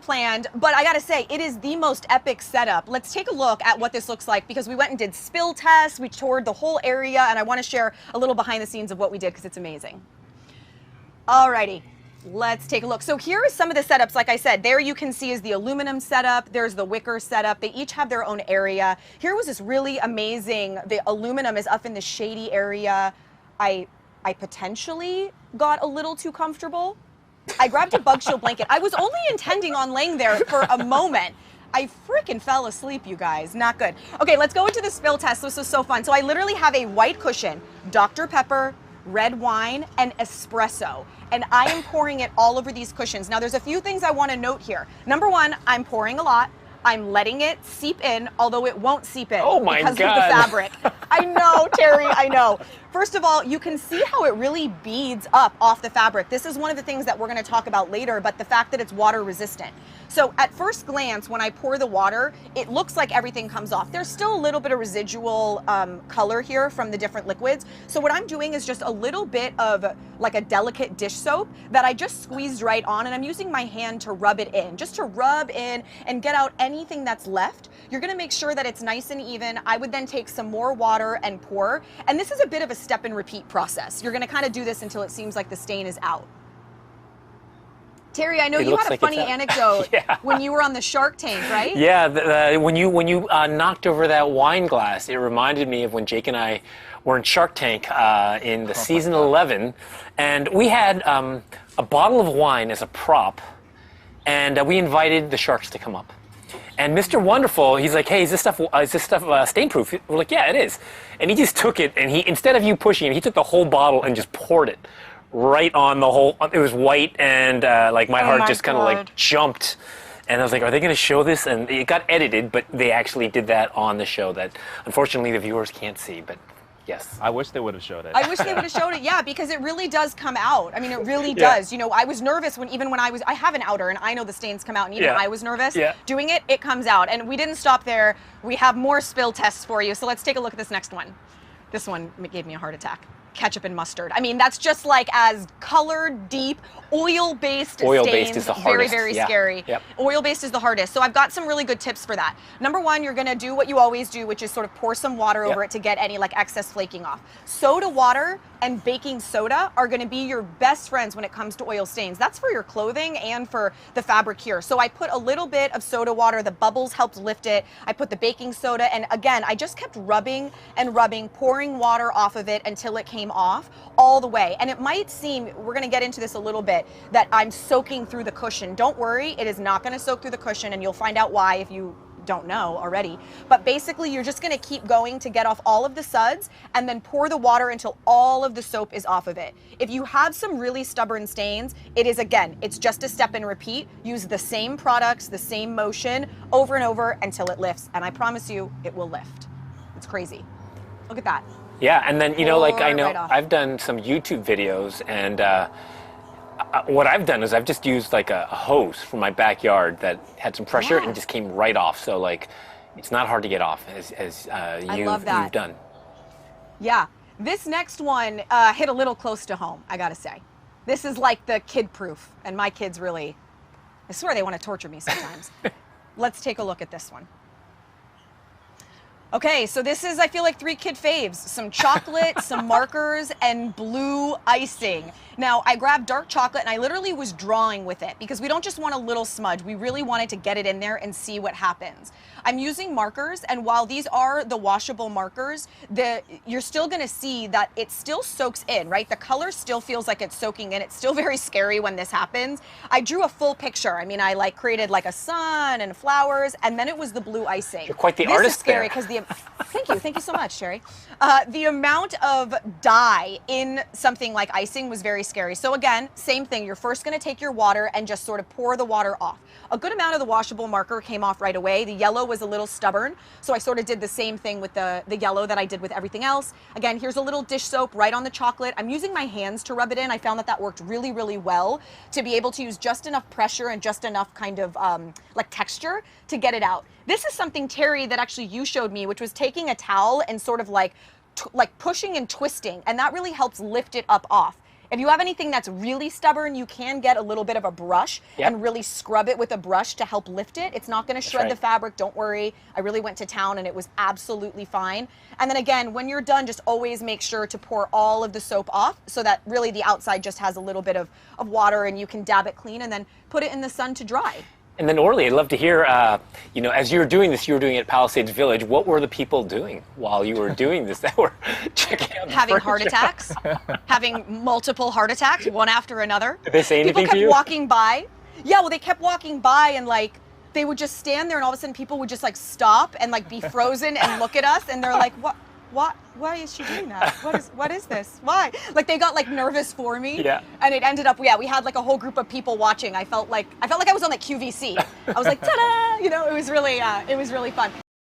planned, but I gotta say, it is the most epic setup. Let's take a look at what this looks like because we went and did spill tests, we toured the whole area, and I wanna share a little behind the scenes of what we did because it's amazing. Alrighty, let's take a look. So here are some of the setups. Like I said, there you can see is the aluminum setup, there's the wicker setup. They each have their own area. Here was this really amazing, the aluminum is up in the shady area. I potentially got a little too comfortable. I grabbed a bug shield blanket. I was only intending on laying there for a moment. I freaking fell asleep, you guys. Not good. Okay, let's go into the spill test. This was so fun. So I literally have a white cushion, Dr. Pepper, red wine, and espresso. And I am pouring it all over these cushions. Now, there's a few things I want to note here. Number one, I'm pouring a lot. I'm letting it seep in, although it won't seep in because of the fabric. I know, Terry, I know. First of all, you can see how it really beads up off the fabric. This is one of the things that we're going to talk about later, but the fact that it's water resistant. So at first glance, when I pour the water, it looks like everything comes off. There's still a little bit of residual color here from the different liquids. So what I'm doing is just a little bit of like a delicate dish soap that I just squeezed right on, and I'm using my hand to rub it in, just to rub in and get out anything that's left. You're gonna make sure that it's nice and even. I would then take some more water and pour, and this is a bit of a step and repeat process. You're gonna kind of do this until it seems like the stain is out. Terry, I know you had a funny anecdote when you were on the Shark Tank, right? Yeah, when you knocked over that wine glass, it reminded me of when Jake and I were in Shark Tank in the season 11, and we had a bottle of wine as a prop, and we invited the sharks to come up. And Mr. Wonderful, he's like, hey, is this stuff stain-proof? We're like, yeah, it is. And he just took it, and instead of you pushing it, he took the whole bottle and just poured it right on the whole. It was white, and like my heart just kind of like jumped. And I was like, are they going to show this? And it got edited, but they actually did that on the show that unfortunately the viewers can't see. But yes. I wish they would have showed it. I wish they would have showed it, yeah, because it really does come out. I mean, it really does. You know, I was nervous even when I have an outer, and I know the stains come out, and even I was nervous doing it, it comes out. And we didn't stop there. We have more spill tests for you. So let's take a look at this next one. This one gave me a heart attack. Ketchup and mustard. I mean, that's just like as colored, deep, oil-based stains. Is the hardest. Very, very scary. Oil-based is the hardest. So I've got some really good tips for that. Number one, you're gonna do what you always do, which is sort of pour some water over it to get any like excess flaking off. Soda water and baking soda are gonna be your best friends when it comes to oil stains. That's for your clothing and for the fabric here. So I put a little bit of soda water, the bubbles helped lift it. I put the baking soda, and again, I just kept rubbing and rubbing, pouring water off of it until it came off all the way. And it might seem, we're gonna get into this a little bit, that I'm soaking through the cushion. Don't worry, it is not gonna soak through the cushion, and you'll find out why if you don't know already. But basically, you're just gonna keep going to get off all of the suds and then pour the water until all of the soap is off of it. If you have some really stubborn stains, it is, again, it's just a step and repeat. Use the same products, the same motion over and over until it lifts. And I promise you, it will lift. It's crazy. Look at that. Yeah, and then, you know, like I know I've done some YouTube videos, and what I've done is I've just used like a hose from my backyard that had some pressure and just came right off. So like, it's not hard to get off as you've done. Yeah, this next one hit a little close to home, I gotta say. This is like the kid proof, and my kids really, I swear they want to torture me sometimes. Let's take a look at this one. Okay, so this is, I feel like, 3 kid faves. Some chocolate, some markers, and blue icing. Now, I grabbed dark chocolate, and I literally was drawing with it because we don't just want a little smudge. We really wanted to get it in there and see what happens. I'm using markers, and while these are the washable markers, you're still gonna see that it still soaks in, right? The color still feels like it's soaking in. It's still very scary when this happens. I drew a full picture. I mean, I like created like a sun and flowers, and then it was the blue icing. You're quite the artist. This is scary because thank you so much, Sherry. The amount of dye in something like icing was very scary. So again, same thing. You're first going to take your water and just sort of pour the water off. A good amount of the washable marker came off right away. The yellow was a little stubborn, so I sort of did the same thing with the yellow that I did with everything else. Again, here's a little dish soap right on the chocolate. I'm using my hands to rub it in. I found that worked really, really well to be able to use just enough pressure and just enough kind of like texture to get it out. This is something, Terry, that actually you showed me, which was taking a towel and sort of like pushing and twisting, and that really helps lift it up off. If you have anything that's really stubborn, you can get a little bit of a brush and really scrub it with a brush to help lift it. It's not going to shred the fabric, don't worry. I really went to town and it was absolutely fine. And then again, when you're done, just always make sure to pour all of the soap off so that really the outside just has a little bit of water and you can dab it clean and then put it in the sun to dry. And then Orly, I'd love to hear, as you were doing this, you were doing it at Palisades Village. What were the people doing while you were doing this that were checking out the Having heart furniture? attacks, having multiple heart attacks, one after another. Did they say anything People to you? kept walking by. Yeah, well, they kept walking by and like, they would just stand there and all of a sudden people would just like stop and like be frozen and look at us and they're like, what? Why is she doing that? What is this? Why? Like they got like nervous for me. Yeah. And it ended up, we had like a whole group of people watching. I felt like I was on like QVC. I was like, ta-da! It was really fun.